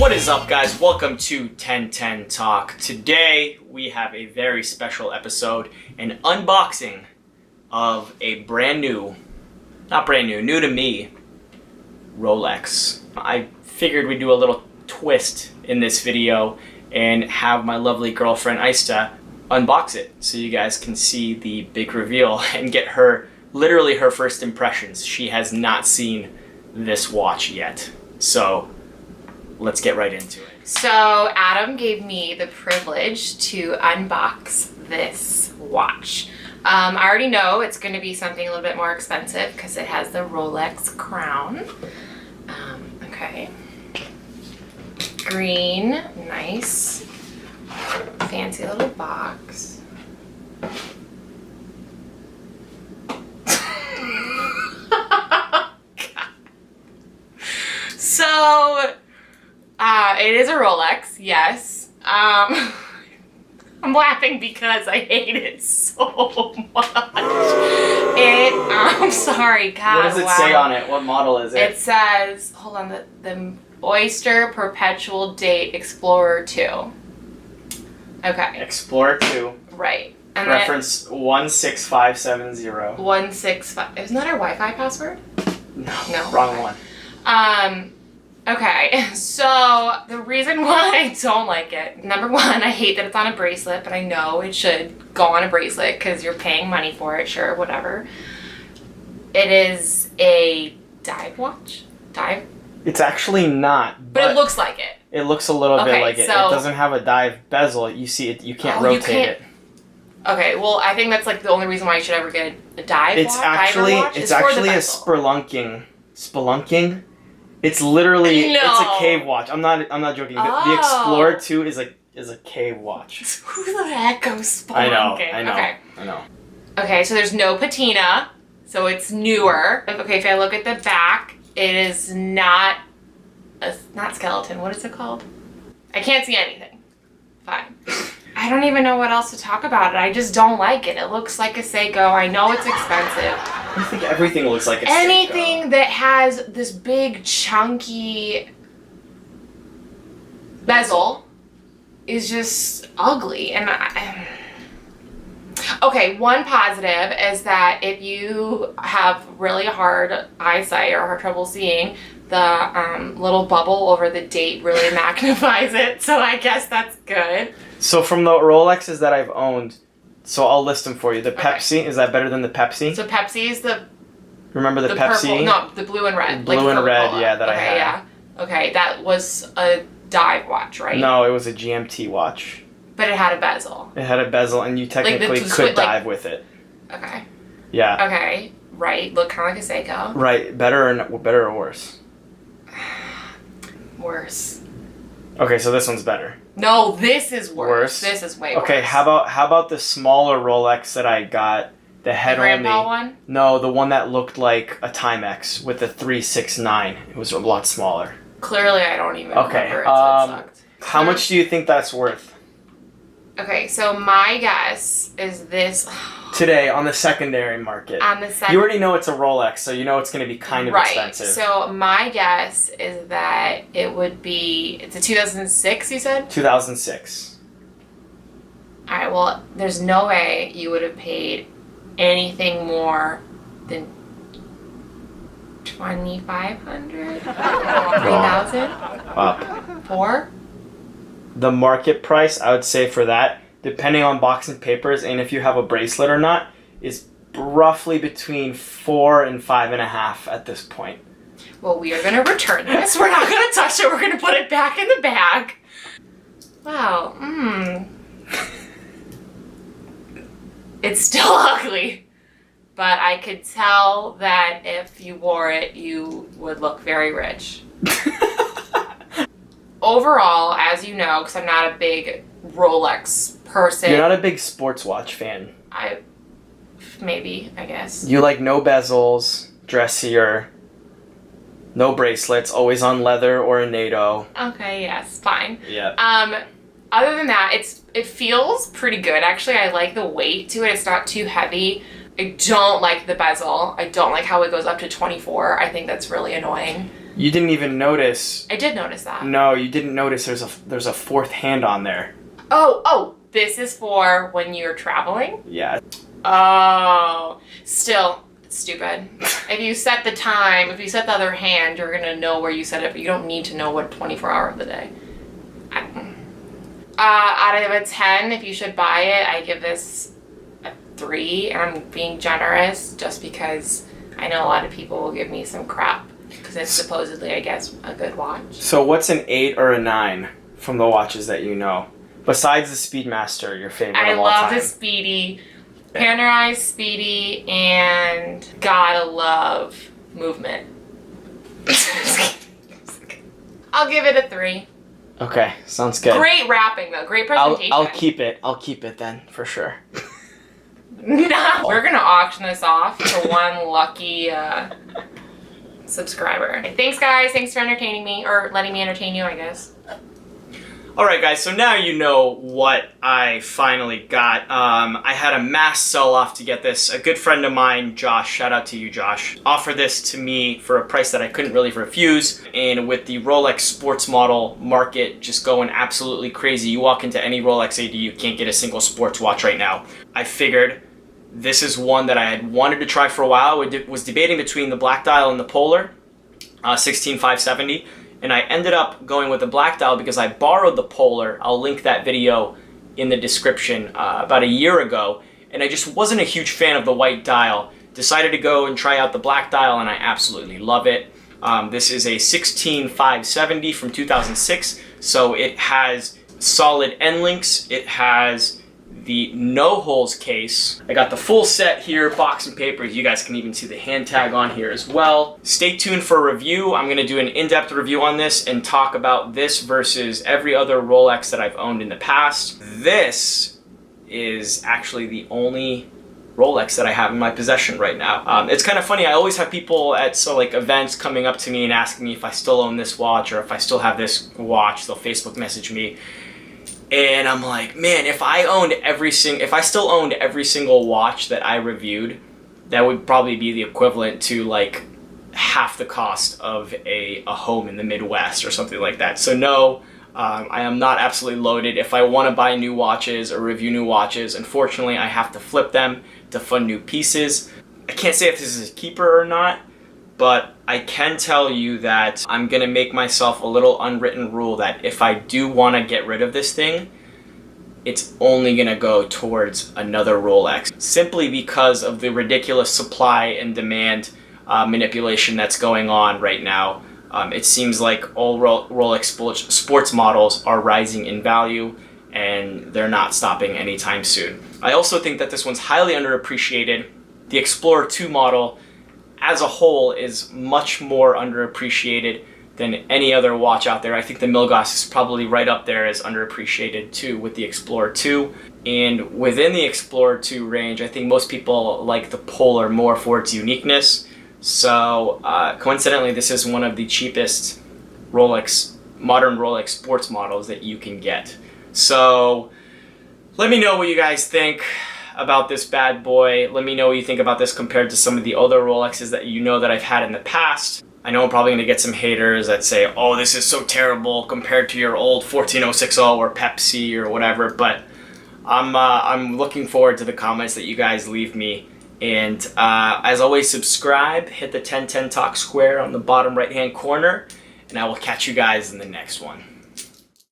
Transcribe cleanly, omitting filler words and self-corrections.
What is up, guys? Welcome to 1010 Talk. Today we have a very special episode, an unboxing of a new to me, Rolex. I figured we'd do a little twist in this video and have my lovely girlfriend Aista unbox it so you guys can see the big reveal and get literally her first impressions. She has not seen this watch yet. So let's get right into it. So Adam gave me the privilege to unbox this watch. I already know it's going to be something a little bit more expensive because it has the Rolex crown. Okay. Green, nice, fancy little box. So, it is a Rolex, yes. I'm laughing because I hate it so much. I'm sorry, God. What does it say on it? What model is it? It says, hold on, the Oyster Perpetual Date Explorer 2. Okay. Explorer 2. Right. And reference 16570. 165. Isn't that our Wi-Fi password? No, wrong one. Okay, so the reason why I don't like it, number one, I hate that it's on a bracelet, but I know it should go on a bracelet because you're paying money for it, sure, whatever. It is a dive watch? Dive? It's actually not. But it looks like it. It looks a little bit like it. So, it doesn't have a dive bezel. You see it. You can't rotate it. Okay, well, I think that's like the only reason why you should ever get a dive watch. It's actually a spelunking. It's literally it's a cave watch. I'm not joking. The Explorer 2 is a cave watch. Who the heck goes spelunking? I know. Okay. I know. Okay, so there's no patina, so it's newer. Okay, if I look at the back, it is not skeleton. What is it called? I can't see anything. Fine. I don't even know what else to talk about it. I just don't like it. It looks like a Seiko. I know it's expensive. I think everything looks like a Seiko. Anything that has this big chunky bezel is just ugly. And okay, one positive is that if you have really hard eyesight or hard trouble seeing, the little bubble over the date really magnifies it. So I guess that's good. So from the Rolexes that I've owned, so I'll list them for you. The Pepsi, is that better than the Pepsi? So Pepsi is the... Remember the Pepsi? Purple, no, the blue and red. Blue and red, yeah, that I had. Yeah. Okay, that was a dive watch, right? No, it was a GMT watch. But it had a bezel. It had a bezel, and you technically could dive with it. Okay. Yeah. Okay, right. Look kind of like a Seiko. Right. Better or worse? Worse. Okay, so this one's better. No, this is worse. This is way worse. Okay, how about the smaller Rolex that I got? The head only. The grandpa one? No, the one that looked like a Timex with the 369. It was a lot smaller. Clearly, I don't even remember it, so it sucked. How much do you think that's worth? Okay, so my guess is this... Today, on the secondary market. On the You already know it's a Rolex, so you know it's going to be kind of expensive. So my guess is that it would be... It's a 2006, you said? 2006. Alright, well, there's no way you would have paid anything more than $2,500? $3,000? Up. $4,000? The market price, I would say for that, depending on box and papers, and if you have a bracelet or not, is roughly between 4 and 5.5 at this point. Well, we are going to return this. We're not going to touch it. We're going to put it back in the bag. Wow. It's still ugly. But I could tell that if you wore it, you would look very rich. Overall, as you know, because I'm not a big Rolex person. You're not a big sports watch fan. I guess. You like no bezels, dressier, no bracelets, always on leather or a NATO. Okay, yes, fine. Yeah. Other than that, it feels pretty good. Actually, I like the weight to it. It's not too heavy. I don't like the bezel. I don't like how it goes up to 24. I think that's really annoying. You didn't even notice. I did notice that. No, you didn't notice there's a fourth hand on there. Oh, this is for when you're traveling? Yeah. Oh, still, it's stupid. If you set the time, if you set the other hand, you're going to know where you set it, but you don't need to know what 24 hour of the day. Out of a 10, if you should buy it, I give this a 3, and I'm being generous just because I know a lot of people will give me some crap because it's supposedly, I guess, a good watch. So what's an 8 or a 9 from the watches that you know? Besides the Speedmaster, your favorite I of all time. love the Speedy, Panerized Speedy, and gotta love Movement. I'll give it a 3. Okay, sounds good. Great wrapping though, great presentation. I'll keep it. I'll keep it then, for sure. No. We're gonna auction this off to one lucky subscriber. Thanks guys, thanks for entertaining me, or letting me entertain you, I guess. Alright guys, so now you know what I finally got. I had a mass sell-off to get this. A good friend of mine, Josh, shout out to you Josh, offered this to me for a price that I couldn't really refuse. And with the Rolex sports model market just going absolutely crazy, you walk into any Rolex AD, you can't get a single sports watch right now. I figured this is one that I had wanted to try for a while. I was debating between the black dial and the Polar, 16570. And I ended up going with the black dial because I borrowed the Polar. I'll link that video in the description about a year ago. And I just wasn't a huge fan of the white dial. Decided to go and try out the black dial, and I absolutely love it. This is a 16570 from 2006. So it has solid end links. It has the no holes case. I got the full set here, box and papers. You guys can even see the hand tag on here as well. Stay tuned for a review. I'm gonna do an in-depth review on this and talk about this versus every other Rolex that I've owned in the past. This is actually the only Rolex that I have in my possession right now. It's kind of funny, I always have people at events coming up to me and asking me if I still own this watch or if I still have this watch. They'll Facebook message me. And I'm like, man, if I still owned every single watch that I reviewed, that would probably be the equivalent to like half the cost of a home in the Midwest or something like that. So no, I am not absolutely loaded. If I want to buy new watches or review new watches, unfortunately, I have to flip them to fund new pieces. I can't say if this is a keeper or not, but I can tell you that I'm gonna make myself a little unwritten rule that if I do want to get rid of this thing, it's only gonna go towards another Rolex, simply because of the ridiculous supply and demand manipulation that's going on right now. It seems like all Rolex sports models are rising in value, and they're not stopping anytime soon. I also think that this one's highly underappreciated. The Explorer 2 model as a whole is much more underappreciated than any other watch out there. I think the Milgauss is probably right up there as underappreciated too with the Explorer 2. And within the Explorer 2 range, I think most people like the Polar more for its uniqueness. So coincidentally, this is one of the cheapest modern Rolex sports models that you can get. So let me know what you guys think about this bad boy. Let me know what you think about this compared to some of the other Rolexes that you know that I've had in the past. I know I'm probably gonna get some haters that say, oh, this is so terrible compared to your old 14060 or Pepsi or whatever, but I'm looking forward to the comments that you guys leave me. And as always, subscribe, hit the 1010 Tock square on the bottom right hand corner, and I will catch you guys in the next one.